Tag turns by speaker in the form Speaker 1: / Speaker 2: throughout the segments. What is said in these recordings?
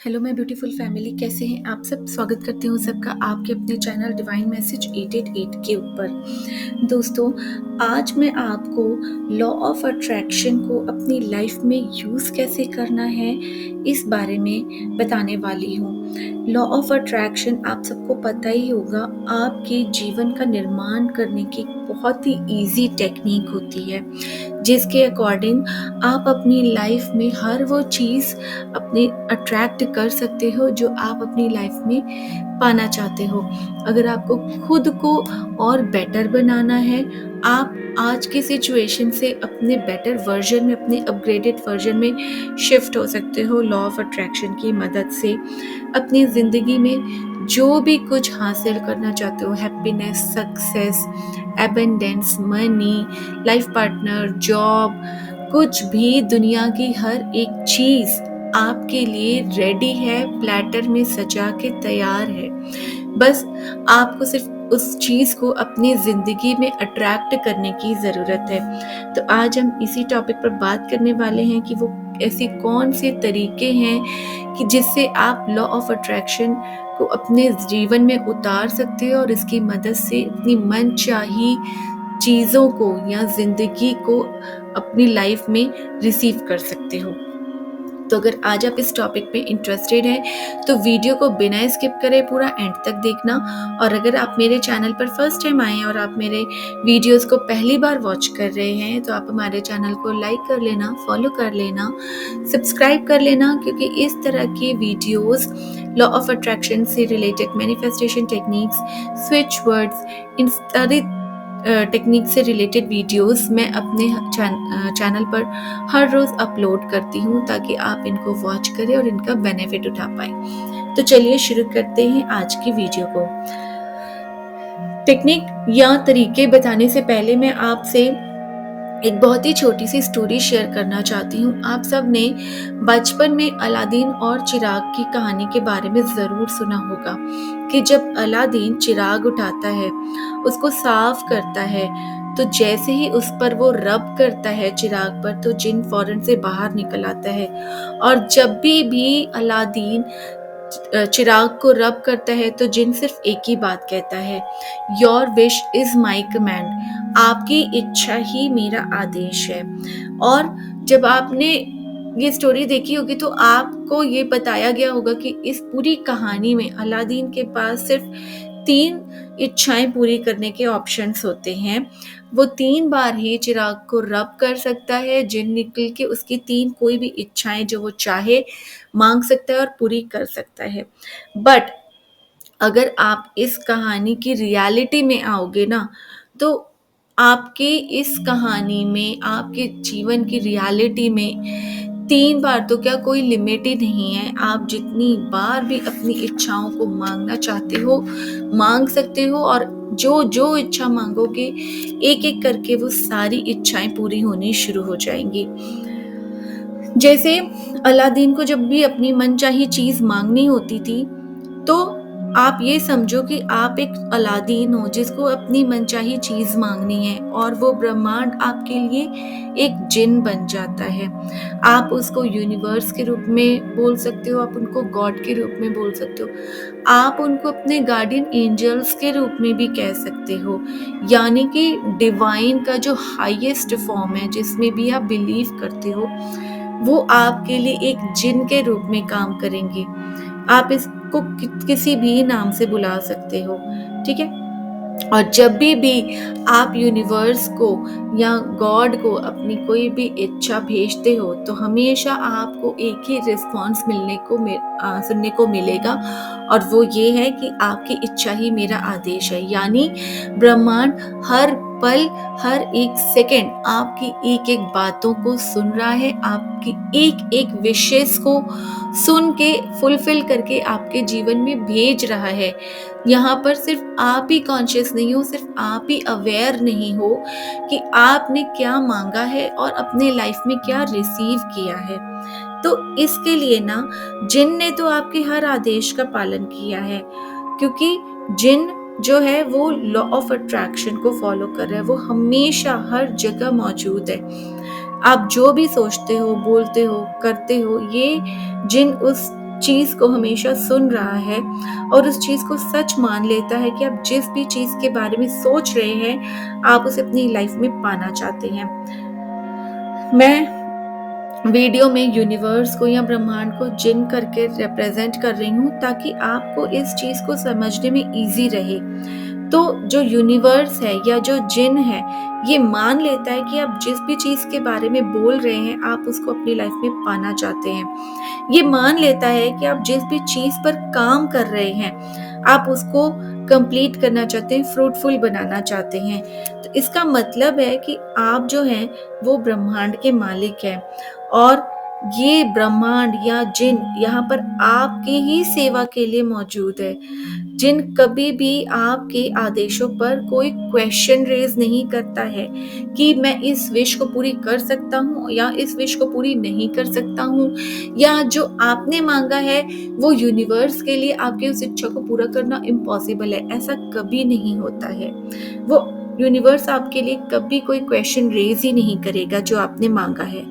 Speaker 1: Hello my beautiful family, कैसे हैं आप सब। स्वागत करती हूँ सबका आपके अपने चैनल डिवाइन मैसेज 888 के ऊपर। दोस्तों, आज मैं आपको लॉ ऑफ अट्रैक्शन को अपनी लाइफ में यूज़ कैसे करना है इस बारे में बताने वाली हूँ। लॉ ऑफ अट्रैक्शन आप सबको पता ही होगा, आपके जीवन का निर्माण करने की बहुत ही ईजी टेक्निक होती है, जिसके अकॉर्डिंग आप अपनी लाइफ में हर वो चीज़ अपने अट्रैक्ट कर सकते हो जो आप अपनी लाइफ में पाना चाहते हो। अगर आपको खुद को और बेटर बनाना है, आप आज की सिचुएशन से अपने बेटर वर्जन में, अपने अपग्रेडेड वर्जन में शिफ्ट हो सकते हो लॉ ऑफ अट्रैक्शन की मदद से। अपनी ज़िंदगी में जो भी कुछ हासिल करना चाहते हो, happiness, success, abundance, money, life partner, job, कुछ भी, दुनिया की हर एक चीज़ आपके लिए रेडी है, प्लेटर में सजा के तैयार है। बस आपको सिर्फ उस चीज़ को अपनी ज़िंदगी में अट्रैक्ट करने की ज़रूरत है। तो आज हम इसी टॉपिक पर बात करने वाले हैं कि वो ऐसे कौन से तरीके हैं कि जिससे आप लॉ ऑफ अट्रैक्शन को अपने जीवन में उतार सकते हो और इसकी मदद से अपनी मनचाही चीज़ों को या ज़िंदगी को अपनी लाइफ में रिसीव कर सकते हो। तो अगर आज आप इस टॉपिक में इंटरेस्टेड हैं तो वीडियो को बिना स्किप करे पूरा एंड तक देखना। और अगर आप मेरे चैनल पर फर्स्ट टाइम आए हैं और आप मेरे वीडियोस को पहली बार वॉच कर रहे हैं तो आप हमारे चैनल को लाइक कर लेना, फॉलो कर लेना, सब्सक्राइब कर लेना, क्योंकि इस तरह के वीडियोस लॉ ऑफ अट्रैक्शन से related, manifestation techniques, switch words, इन सारी टेक्निक से रिलेटेड वीडियोस मैं अपने चैनल पर हर रोज़ अपलोड करती हूँ ताकि आप इनको वॉच करें और इनका बेनिफिट उठा पाएं। तो चलिए शुरू करते हैं आज की वीडियो को। टेक्निक या तरीके बताने से पहले मैं आपसे एक बहुत ही छोटी सी स्टोरी शेयर करना चाहती हूँ। आप सब ने बचपन में अलादीन और चिराग की कहानी के बारे में ज़रूर सुना होगा कि जब अलादीन चिराग उठाता है, उसको साफ करता है, तो जैसे ही उस पर वो रब करता है चिराग पर, तो जिन फौरन से बाहर निकल आता है। और जब भी अलादीन चिराग को रब करता है तो जिन सिर्फ एक ही बात कहता है, your wish is my command, आपकी इच्छा ही मेरा आदेश है। और जब आपने ये स्टोरी देखी होगी तो आपको ये बताया गया होगा कि इस पूरी कहानी में अलादीन के पास सिर्फ 3 इच्छाएं पूरी करने के ऑप्शंस होते हैं। वो 3 बार ही चिराग को रब कर सकता है, जिन निकल के उसकी 3 कोई भी इच्छाएं जो वो चाहे मांग सकता है और पूरी कर सकता है। बट अगर आप इस कहानी की रियलिटी में आओगे ना, तो आपके इस कहानी में, आपके जीवन की रियलिटी में 3 बार तो क्या, कोई लिमिट ही नहीं है। आप जितनी बार भी अपनी इच्छाओं को मांगना चाहते हो मांग सकते हो, और जो जो इच्छा मांगोगे एक एक करके वो सारी इच्छाएं पूरी होनी शुरू हो जाएंगी। जैसे अलादीन को जब भी अपनी मनचाही चीज मांगनी होती थी, तो आप ये समझो कि आप एक अलादीन हो जिसको अपनी मनचाही चीज मांगनी है, और वो ब्रह्मांड आपके लिए एक जिन बन जाता है। आप उसको यूनिवर्स के रूप में बोल सकते हो, आप उनको गॉड के रूप में बोल सकते हो, आप उनको अपने गार्डियन एंजल्स के रूप में भी कह सकते हो। यानी कि डिवाइन का जो हाईएस्ट फॉर्म है, जिसमें भी आप बिलीव करते हो, वो आपके लिए एक जिन के रूप में काम करेंगे। आप इसको किसी भी नाम से बुला सकते हो, ठीक है। और जब भी आप यूनिवर्स को या गॉड को अपनी कोई भी इच्छा भेजते हो, तो हमेशा आपको एक ही रिस्पॉन्स सुनने को मिलेगा, और वो ये है कि आपकी इच्छा ही मेरा आदेश है। यानी ब्रह्मांड हर पल, हर एक सेकंड आपकी एक एक बातों को सुन रहा है, आपकी एक एक विशेष को सुन के फुलफिल करके आपके जीवन में भेज रहा है। यहाँ पर सिर्फ आप ही कॉन्शियस नहीं हो, सिर्फ आप ही अवेयर नहीं हो कि आपने क्या मांगा है और अपने लाइफ में क्या रिसीव किया है। तो इसके लिए ना, जिन ने तो आपके हर आदेश का पालन किया है, क्योंकि जिन जो है वो लॉ ऑफ अट्रैक्शन को फॉलो कर रहा है, वो हमेशा हर जगह मौजूद है। आप जो भी सोचते हो, बोलते हो, करते हो, ये जिन उस चीज़ को हमेशा सुन रहा है और उस चीज़ को सच मान लेता है कि आप जिस भी चीज़ के बारे में सोच रहे हैं, आप उसे अपनी लाइफ में पाना चाहते हैं। मैं वीडियो में यूनिवर्स को या ब्रह्मांड को जिन करके रिप्रेजेंट कर रही हूँ ताकि आपको इस चीज़ को समझने में ईज़ी रहे। तो जो यूनिवर्स है या जो जिन है, ये मान लेता है कि आप जिस भी चीज़ के बारे में बोल रहे हैं, आप उसको अपनी लाइफ में पाना चाहते हैं। ये मान लेता है कि आप जिस भी चीज़ पर काम कर रहे हैं, आप उसको कंप्लीट करना चाहते हैं, फ्रूटफुल बनाना चाहते हैं। तो इसका मतलब है कि आप जो हैं, वो ब्रह्मांड के मालिक हैं और ये ब्रह्मांड या जिन यहाँ पर आपकी ही सेवा के लिए मौजूद है। जिन कभी भी आपके आदेशों पर कोई क्वेश्चन रेज नहीं करता है कि मैं इस विश को पूरी कर सकता हूँ या इस विश को पूरी नहीं कर सकता हूँ, या जो आपने मांगा है वो यूनिवर्स के लिए आपकी उस इच्छा को पूरा करना इम्पॉसिबल है, ऐसा कभी नहीं होता है। वो यूनिवर्स आपके लिए कभी कोई क्वेश्चन रेज ही नहीं करेगा जो आपने मांगा है।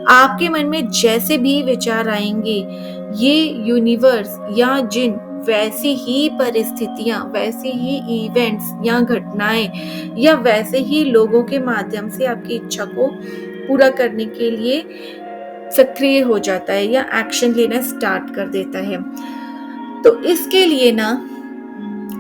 Speaker 1: आपके मन में जैसे भी विचार आएंगे, ये यूनिवर्स या जिन वैसी ही परिस्थितियां, वैसे ही इवेंट्स या घटनाएं या वैसे ही लोगों के माध्यम से आपकी इच्छा को पूरा करने के लिए सक्रिय हो जाता है या एक्शन लेना स्टार्ट कर देता है। तो इसके लिए ना,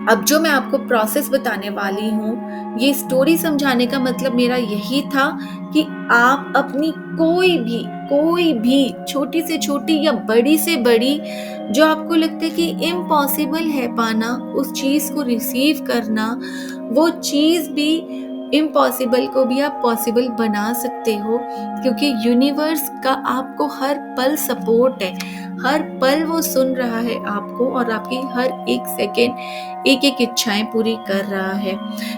Speaker 1: अब जो मैं आपको प्रोसेस बताने वाली हूँ, ये स्टोरी समझाने का मतलब मेरा यही था कि आप अपनी कोई भी छोटी से छोटी या बड़ी से बड़ी, जो आपको लगता है कि इम्पॉसिबल है पाना, उस चीज को रिसीव करना, वो चीज भी इम्पॉसिबल को भी आप पॉसिबल बना सकते हो, क्योंकि यूनिवर्स का आपको हर पल सपोर्ट है। हर पल वो सुन रहा है आपको और आपकी हर एक सेकेंड एक एक इच्छाएं पूरी कर रहा है।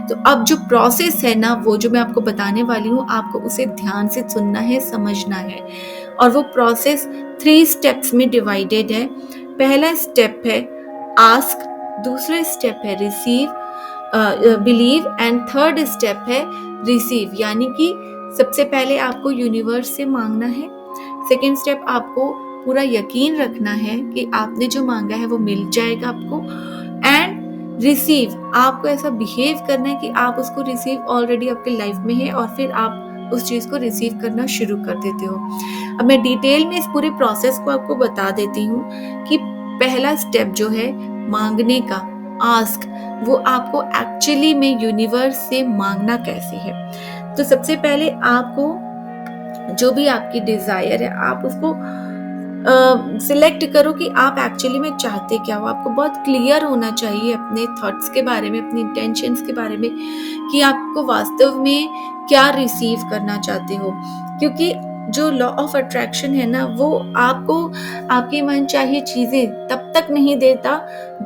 Speaker 1: तो अब जो प्रोसेस है ना, वो जो मैं आपको बताने वाली हूँ, आपको उसे ध्यान से सुनना है, समझना है। और वो प्रोसेस 3 स्टेप्स में डिवाइडेड है। पहला स्टेप है आस्क, दूसरा स्टेप है receive, believe and third step है रिसीव। यानी कि सबसे पहले आपको यूनिवर्स से मांगना है, सेकेंड स्टेप आपको पूरा यकीन रखना है कि आपने जो मांगा है वो मिल जाएगा आपको, एंड रिसीव, आपको ऐसा बिहेव करना है कि आप उसको रिसीव ऑलरेडी आपके लाइफ में है और फिर आप उस चीज को रिसीव करना शुरू कर देते हो। अब मैं डिटेल में इस पूरे प्रोसेस को आपको बता देती हूँ कि पहला स्टेप जो है मांगने का, आस्क, वो आपको एक्चुअली में यूनिवर्स से मांगना कैसे है। तो सबसे पहले आपको जो भी आपकी डिजायर है, आप उसको सिलेक्ट करो कि आप एक्चुअली में चाहते क्या हो। आपको बहुत क्लियर होना चाहिए अपने थॉट्स के बारे में, अपनी इंटेंशंस के बारे में, कि आपको वास्तव में क्या रिसीव करना चाहते हो। क्योंकि जो लॉ ऑफ अट्रैक्शन है ना, वो आपको आपकी मन चाहिए चीजें तब तक नहीं देता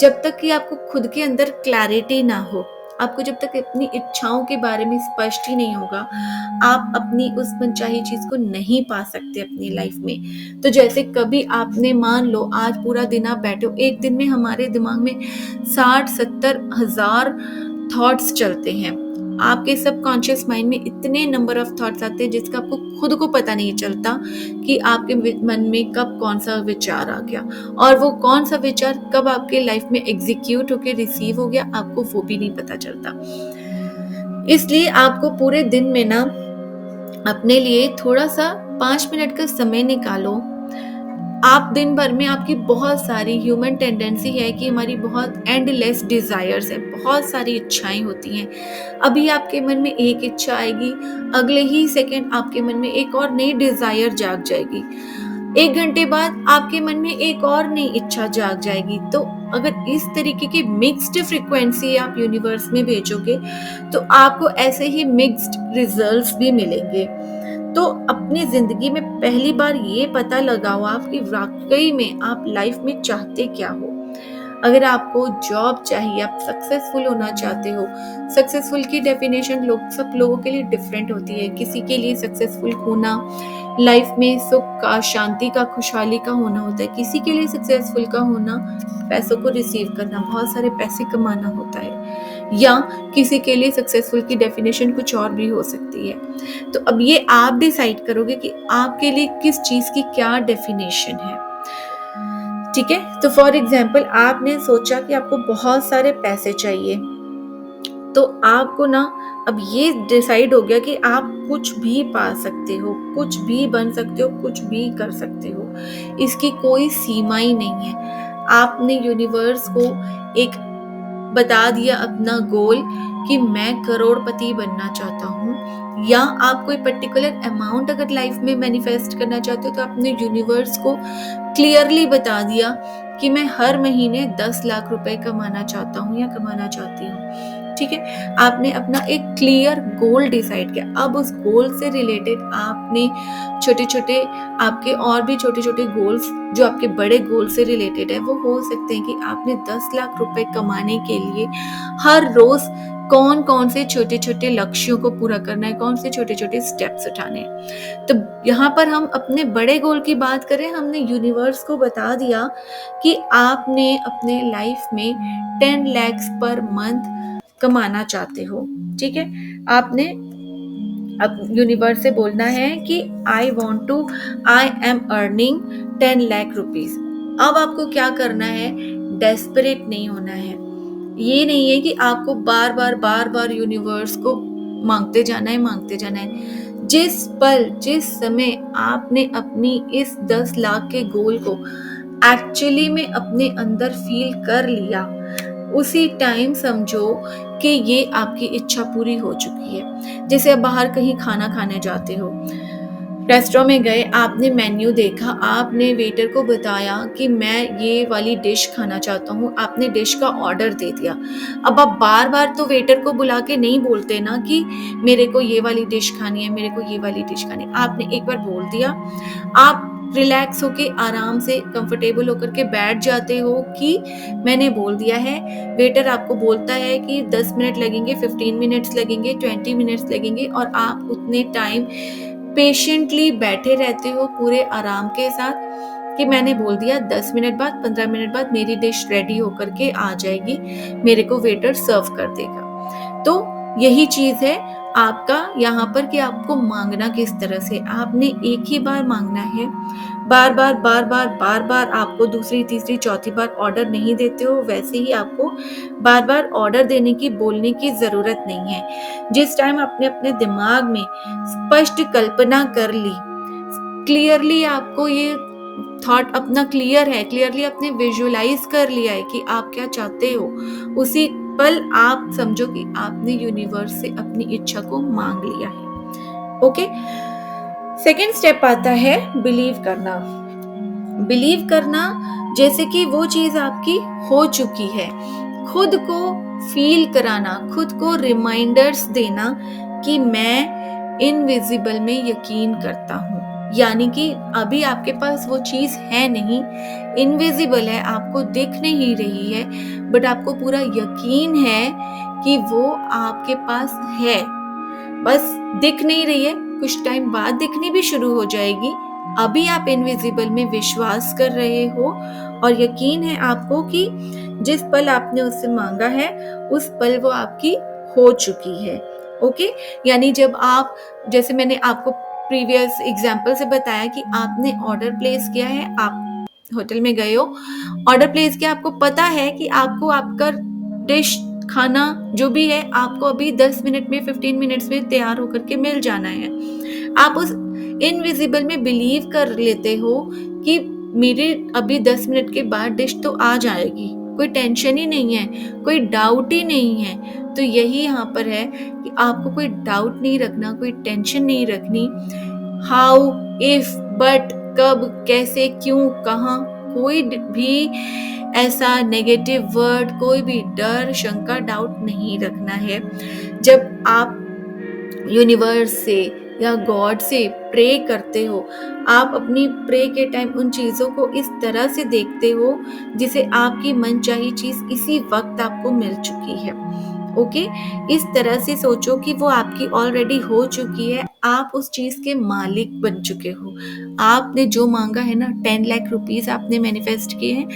Speaker 1: जब तक कि आपको खुद के अंदर क्लैरिटी ना हो। आपको जब तक अपनी इच्छाओं के बारे में स्पष्ट ही नहीं होगा, आप अपनी उस मनचाही चीज को नहीं पा सकते अपनी लाइफ में। तो जैसे कभी आपने, मान लो आज पूरा दिन आप बैठे हो, एक दिन में हमारे दिमाग में 60-70 हजार थॉट्स चलते हैं। आपके सबकॉन्शियस माइंड में इतने नंबर ऑफ थॉट्स आते हैं जिसका आपको खुद को पता नहीं चलता कि आपके मन में कब कौन सा विचार आ गया, और वो कौन सा विचार कब आपके लाइफ में एग्जीक्यूट होके रिसीव हो गया, आपको वो भी नहीं पता चलता। इसलिए आपको पूरे दिन में ना अपने लिए थोड़ा सा 5 मिनट का समय निकालो। आप दिन भर में, आपकी बहुत सारी ह्यूमन टेंडेंसी है कि हमारी बहुत एंडलेस डिजायर्स है, बहुत सारी इच्छाएं होती हैं। अभी आपके मन में एक इच्छा आएगी, अगले ही सेकंड आपके मन में एक और नई डिजायर जाग जाएगी, 1 घंटे बाद आपके मन में एक और नई इच्छा जाग जाएगी। तो अगर इस तरीके की मिक्स्ड फ्रीक्वेंसी आप यूनिवर्स में भेजोगे तो आपको ऐसे ही मिक्स्ड रिजल्ट्स भी मिलेंगे। तो अपनी जिंदगी में पहली बार ये पता लगाओ आप कि वाकई में आप लाइफ में चाहते क्या हो। अगर आपको जॉब चाहिए, आप सक्सेसफुल होना चाहते हो, सक्सेसफुल की डेफिनेशन सब लोगों के लिए डिफरेंट होती है। किसी के लिए सक्सेसफुल होना लाइफ में सुख का, शांति का, खुशहाली का होना होता है। किसी के लिए सक्सेसफुल का होना पैसों को रिसीव करना, बहुत सारे पैसे कमाना होता है, या किसी के लिए सक्सेसफुल की डेफिनेशन कुछ और भी हो सकती है। तो अब ये आप डिसाइड करोगे कि आपके लिए किस चीज की क्या डेफिनेशन है। ठीक है? तो फॉर एग्ज़ाम्पल आपने सोचा कि आपको बहुत सारे पैसे चाहिए, तो आपको ना अब ये डिसाइड हो गया कि आप कुछ भी पा सकते हो, कुछ भी बन सकते हो, कुछ भी कर सकते हो। इसकी कोई सीमा ही नहीं है। आपने यूनिवर्स को एक बता दिया अपना गोल कि मैं करोड़पति बनना चाहता हूँ, या आप कोई पर्टिकुलर अमाउंट अगर लाइफ में मैनिफेस्ट करना चाहते हो तो आपने यूनिवर्स को क्लियरली बता दिया कि मैं हर महीने 10 लाख रुपए कमाना चाहता हूँ या कमाना चाहती हूँ। ठीक है, आपने अपना एक क्लियर गोल डिसाइड किया। अब उस गोल से रिलेटेड आपने छोटे छोटे आपके और भी छोटे छोटे गोल्स जो आपके बड़े गोल से रिलेटेड है, वो हो सकते हैं कि आपने 10 लाख रुपए कमाने के लिए हर रोज कौन कौन से छोटे छोटे लक्ष्यों को पूरा करना है, कौन से छोटे छोटे स्टेप्स उठाने हैं। तो यहाँ पर हम अपने बड़े गोल की बात करें, हमने यूनिवर्स को बता दिया कि आपने अपने लाइफ में 10 lakhs पर मंथ कमाना चाहते हो। ठीक है, आपने अब यूनिवर्स से बोलना है कि I am earning 10 lakh rupees. अब आपको क्या करना है, डेस्परेट नहीं होना है। ये नहीं है कि आपको बार बार यूनिवर्स को मांगते जाना है। जिस पल जिस समय आपने अपनी इस 10 लाख के गोल को एक्चुअली में अपने अंदर फील कर लिया, उसी टाइम समझो कि ये आपकी इच्छा पूरी हो चुकी है। जैसे आप बाहर कहीं खाना खाने जाते हो, रेस्टोरेंट में गए, आपने मेन्यू देखा, आपने वेटर को बताया कि मैं ये वाली डिश खाना चाहता हूँ, आपने डिश का ऑर्डर दे दिया। अब आप बार बार तो वेटर को बुला के नहीं बोलते ना कि मेरे को ये वाली डिश खानी है, मेरे को ये वाली डिश खानी है। आपने एक बार बोल दिया, आप रिलैक्स होके आराम से कंफर्टेबल होकर के बैठ जाते हो कि मैंने बोल दिया है। वेटर आपको बोलता है कि 10 मिनट लगेंगे, 15 मिनट्स लगेंगे, 20 मिनट्स लगेंगे, और आप उतने टाइम पेशेंटली बैठे रहते हो पूरे आराम के साथ कि मैंने बोल दिया 10 मिनट बाद, 15 मिनट बाद मेरी डिश रेडी होकर के आ जाएगी, मेरे को वेटर सर्व कर देगा। तो यही चीज है आपका यहाँ पर कि आपको मांगना किस तरह से। आपने एक ही बार मांगना है, बार बार आपको दूसरी तीसरी चौथी बार ऑर्डर नहीं देते हो, वैसे ही आपको बार बार ऑर्डर देने की बोलने की जरूरत नहीं है। जिस टाइम आपने अपने दिमाग में स्पष्ट कल्पना कर ली, क्लियरली आपको ये थॉट अपना क्लियर है, क्लियरली आपने विजुअलाइज कर लिया है कि आप क्या चाहते हो, उसी पल आप समझो कि आपने यूनिवर्स से अपनी इच्छा को मांग लिया है। ओके, सेकेंड स्टेप आता है बिलीव करना। बिलीव करना जैसे कि वो चीज आपकी हो चुकी है, खुद को फील कराना, खुद को रिमाइंडर्स देना कि मैं इनविजिबल में यकीन करता हूँ। यानी कि अभी आपके पास वो चीज है नहीं, इनविजिबल है, आपको दिख नहीं रही है, बट आपको पूरा यकीन है कि वो आपके पास है। बस दिख नहीं रही है, कुछ टाइम बाद दिखनी भी शुरू हो जाएगी। अभी आप इनविजिबल में विश्वास कर रहे हो और यकीन है आपको कि जिस पल आपने उससे मांगा है, उस पल वो आपकी हो चुकी है। ओके, यानी जब आप, जैसे मैंने आपको प्रीवियस एग्जाम्पल से बताया कि आपने ऑर्डर प्लेस किया है, आप होटल में गए हो, ऑर्डर प्लेस किया, आपको पता है कि आपको आपका डिश खाना जो भी है आपको अभी 10 मिनट में, 15 मिनट्स में तैयार होकर के मिल जाना है। आप उस इनविजिबल में बिलीव कर लेते हो कि मेरे अभी 10 मिनट के बाद डिश तो आ जाएगी, कोई टेंशन ही नहीं है, कोई डाउट ही नहीं है। तो यही यहाँ पर है कि आपको कोई डाउट नहीं रखना, कोई टेंशन नहीं रखनी। हाउ, इफ, बट, कब, कैसे, क्यों, कहाँ, कोई भी ऐसा नेगेटिव वर्ड, कोई भी डर, शंका, डाउट नहीं रखना है। जब आप यूनिवर्स से या गॉड से प्रे करते हो, आप अपनी प्रे के टाइम उन चीजों को इस तरह से देखते हो जिसे आपकी मनचाही चीज इसी वक्त आपको मिल चुकी है। ओके, इस तरह से सोचो कि वो आपकी ऑलरेडी हो चुकी है, आप उस चीज के मालिक बन चुके हो। आपने जो मांगा है ना, 10 लाख रुपीज आपने मैनिफेस्ट किए हैं,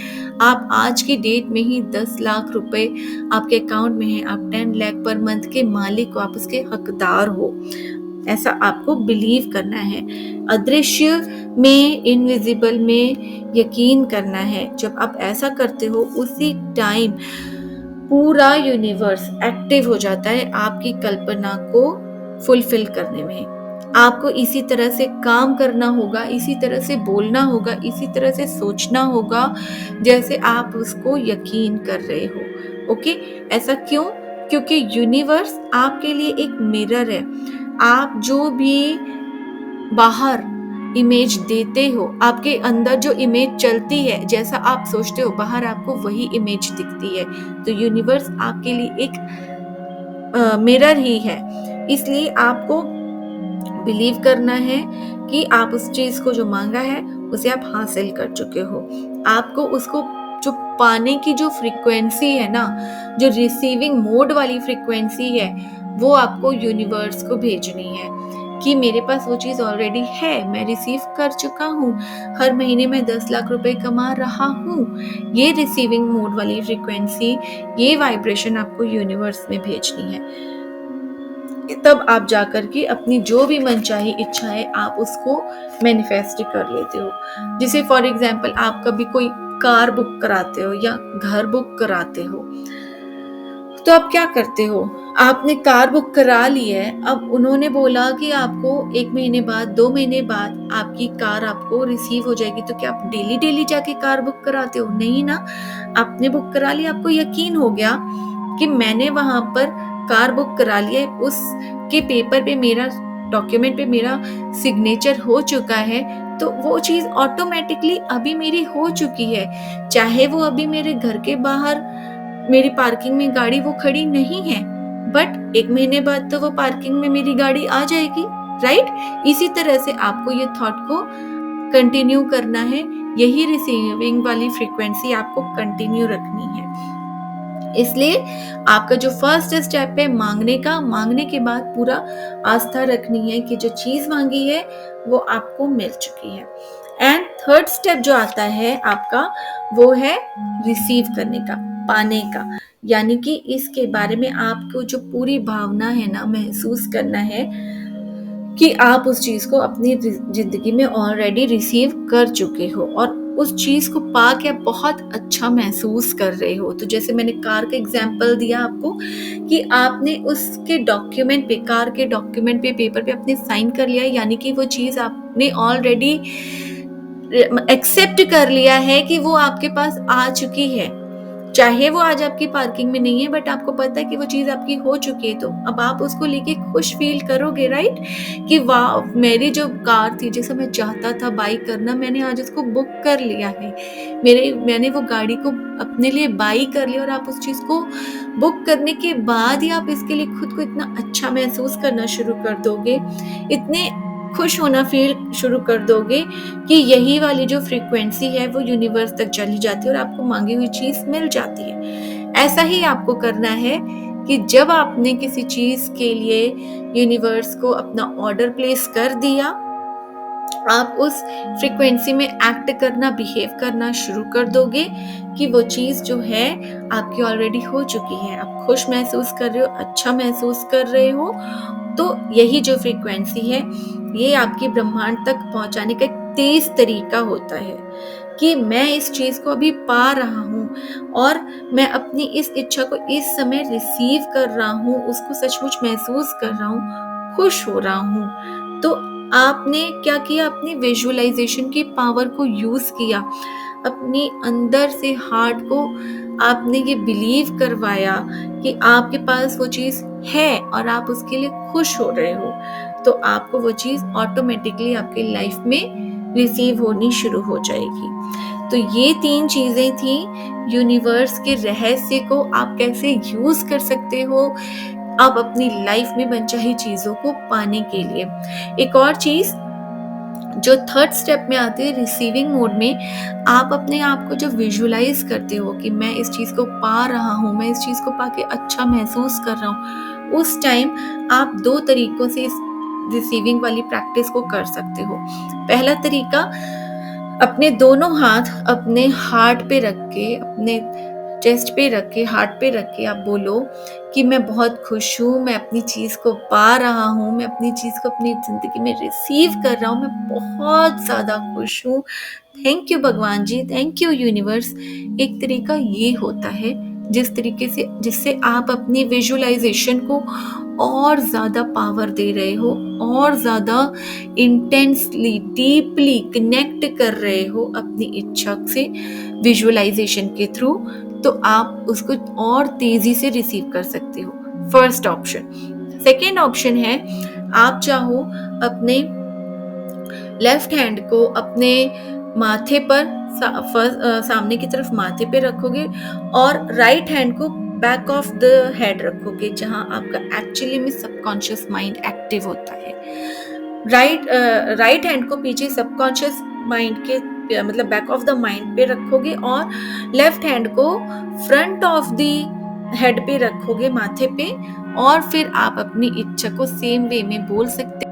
Speaker 1: आप आज की डेट में ही 10 लाख रुपए आपके अकाउंट में है, आप 10 लाख पर मंथ के मालिक हो, आप उसके हकदार हो। ऐसा आपको बिलीव करना है। अदृश्य में, इनविजिबल में यकीन करना है। जब आप ऐसा करते हो उसी टाइम पूरा यूनिवर्स एक्टिव हो जाता है आपकी कल्पना को फुलफिल करने में। आपको इसी तरह से काम करना होगा, इसी तरह से बोलना होगा, इसी तरह से सोचना होगा जैसे आप उसको यकीन कर रहे हो। ओके? ऐसा क्यों? क्योंकि यूनिवर्स आपके लिए एक मिरर है। आप जो भी बाहर इमेज देते हो, आपके अंदर जो इमेज चलती है, जैसा आप सोचते हो बाहर आपको वही इमेज दिखती है। तो यूनिवर्स आपके लिए एक मिरर ही है। इसलिए आपको बिलीव करना है कि आप उस चीज को जो मांगा है उसे आप हासिल कर चुके हो। आपको उसको जो पाने की जो फ्रीक्वेंसी है ना, जो रिसीविंग मोड वाली फ्रीक्वेंसी है, वो आपको यूनिवर्स को भेजनी है कि मेरे पास वो चीज ऑलरेडी है, मैं रिसीव कर चुका हूँ, हर महीने में 10 लाख रुपए कमा रहा हूँ। ये रिसीविंग मोड वाली फ्रीक्वेंसी, ये वाइब्रेशन आपको यूनिवर्स में भेजनी है। तब आप जाकर के अपनी जो भी मनचाही इच्छाएं आप उसको मैनिफेस्ट कर लेते हो। जैसे फॉर एग्जांपल आप कभी कोई कार बुक कराते हो या घर बुक कराते हो, तो आप क्या करते हो? आपने कार बुक करा ली है, अब उन्होंने बोला कि आपको 1 महीने बाद, 2 महीने बाद आपकी कार आपको रिसीव हो जाएगी, तो क्या आप डेली डेली जाके कार बुक कराते हो? नहीं ना। आपने बुक करा लिया, आपको यकीन हो गया कि मैंने वहां पर कार बुक करा लिया है, उसके पेपर पे मेरा, डॉक्यूमेंट पे मेरा सिग्नेचर हो चुका है, तो वो चीज ऑटोमेटिकली अभी मेरी हो चुकी है। चाहे वो अभी मेरे घर के बाहर मेरी पार्किंग में गाड़ी वो खड़ी नहीं है, बट 1 महीने बाद तो वो पार्किंग में मेरी गाड़ी आ जाएगी, राइट? इसी तरह से आपको ये थॉट को कंटिन्यू करना है। यही रिसीविंग वाली फ्रीक्वेंसी आपको कंटिन्यू रखनी है। इसलिए आपका जो फर्स्ट स्टेप है मांगने का, मांगने के बाद पूरा आस्था रखनी है कि जो चीज मांगी है वो आपको मिल चुकी है। एंड थर्ड स्टेप जो आता है आपका, वो है रिसीव करने का, पाने का। यानी कि इसके बारे में आपको जो पूरी भावना है ना, महसूस करना है कि आप उस चीज को अपनी जिंदगी में ऑलरेडी रिसीव कर चुके हो और उस चीज को पा के आप बहुत अच्छा महसूस कर रहे हो। तो जैसे मैंने कार का एग्जांपल दिया आपको कि आपने उसके डॉक्यूमेंट पे, कार के डॉक्यूमेंट पे, पेपर पे अपने साइन कर लिया, यानी कि वो चीज आपने ऑलरेडी एक्सेप्ट कर लिया है कि वो आपके पास आ चुकी है। चाहे वो आज आपकी पार्किंग में नहीं है, बट आपको पता है कि वो चीज आपकी हो चुकी है, तो अब आप उसको लेके खुश फील करोगे, राइट? कि वाह, मेरी जो कार थी, जैसा मैं चाहता था बाई करना, मैंने आज उसको बुक कर लिया है। मैंने वो गाड़ी को अपने लिए बाई कर लिया और आप उस चीज को बुक करने के बाद ही आप इसके लिए खुद को इतना अच्छा महसूस करना शुरू कर दोगे, इतने खुश होना फील शुरू कर दोगे कि यही वाली जो फ्रीक्वेंसी है वो यूनिवर्स तक चली जाती है और आपको मांगी हुई चीज मिल जाती है। ऐसा ही आपको करना है कि जब आपने किसी चीज के लिए यूनिवर्स को अपना ऑर्डर प्लेस कर दिया, आप उस फ्रीक्वेंसी में एक्ट करना, बिहेव करना शुरू कर दोगे कि वो चीज जो है आपकी ऑलरेडी हो चुकी है। आप खुश महसूस कर रहे हो, अच्छा महसूस कर रहे हो। तो यही जो फ्रीक्वेंसी है, ये आपकी ब्रह्मांड तक पहुंचाने का एक तेज तरीका होता है कि मैं इस चीज को अभी पा रहा हूँ और मैं अपनी इस इच्छा को इस समय रिसीव कर रहा हूँ, उसको सचमुच महसूस कर रहा हूँ, खुश हो रहा हूँ। तो आपने क्या किया? अपनी विजुअलाइजेशन की पावर को यूज किया, अपनी अंदर से हार्ट को आपने ये बिलीव करवाया कि आपके पास वो चीज है और आप उसके लिए खुश हो रहे हो, तो आपको वो चीज ऑटोमेटिकली आपके लाइफ में रिसीव होनी शुरू हो जाएगी। तो ये 3 चीजें थी, यूनिवर्स के रहस्य को आप कैसे यूज कर सकते हो आप अपनी लाइफ में मनचाही चीजों को पाने के लिए। एक और चीज जो थर्ड स्टेप में आती है, रिसीविंग मोड में, आप अपने आप को जो विजुअलाइज करते हो कि मैं इस चीज को पा रहा हूँ, मैं इस चीज को पाके अच्छा महसूस कर रहा हूँ, उस टाइम आप 2 तरीकों से इस रिसीविंग वाली प्रैक्टिस को कर सकते हो। पहला तरीका, अपने दोनों हाथ अपने हार्ट पे रख के, अपने चेस्ट पे रख के, हार्ट पे रख के आप बोलो कि मैं बहुत खुश हूँ, मैं अपनी चीज़ को पा रहा हूँ, मैं अपनी चीज़ को अपनी ज़िंदगी में रिसीव कर रहा हूँ, मैं बहुत ज़्यादा खुश हूँ। थैंक यू भगवान जी, थैंक यू यूनिवर्स। एक तरीका ये होता है जिस तरीके से जिससे आप अपनी विजुअलाइजेशन को और ज़्यादा पावर दे रहे हो, और ज़्यादा इंटेंसली, डीपली कनेक्ट कर रहे हो अपनी इच्छा से विजुअलाइजेशन के थ्रू, तो आप उसको और तेजी से रिसीव कर सकते हो। First option. सेकेंड ऑप्शन है, आप चाहो अपने लेफ्ट हैंड को अपने माथे पर सामने की तरफ माथे पे रखोगे, और राइट हैंड को बैक ऑफ द हेड रखोगे, जहां आपका एक्चुअली में सबकॉन्शियस माइंड एक्टिव होता है। राइट हैंड को पीछे सबकॉन्शियस माइंड के मतलब बैक ऑफ द माइंड पे रखोगे, और लेफ्ट हैंड को फ्रंट ऑफ द हेड पे रखोगे, माथे पे। और फिर आप अपनी इच्छा को सेम वे में बोल सकते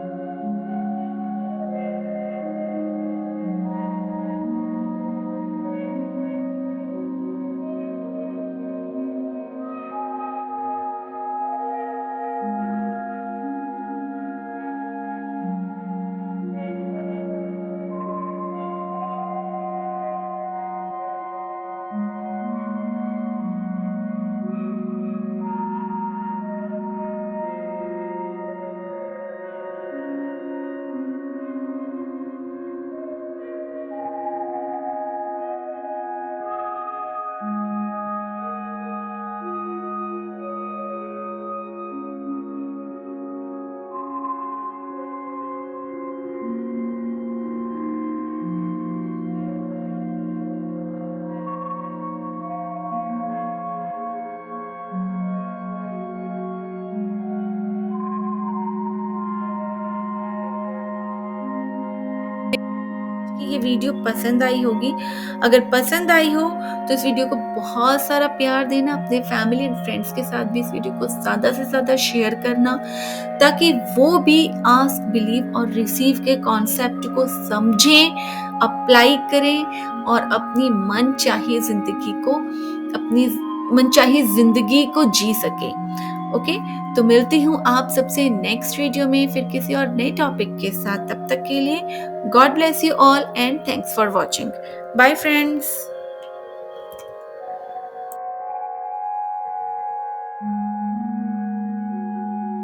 Speaker 1: कि ये वीडियो पसंद आई होगी। अगर पसंद आई हो तो इस वीडियो को बहुत सारा प्यार देना, अपने फैमिली एंड फ्रेंड्स के साथ भी इस वीडियो को ज़्यादा से ज़्यादा शेयर करना, ताकि वो भी आस्क, बिलीव और रिसीव के कॉन्सेप्ट को समझें, अप्लाई करें और अपनी मनचाही ज़िंदगी को अपनी मनचाही ज़िंदगी को जी सकें। ओके, तो मिलती हूँ आप सबसे नेक्स्ट वीडियो में फिर किसी और नए टॉपिक के साथ। तब तक के लिए God bless you all and thanks for watching. Bye friends.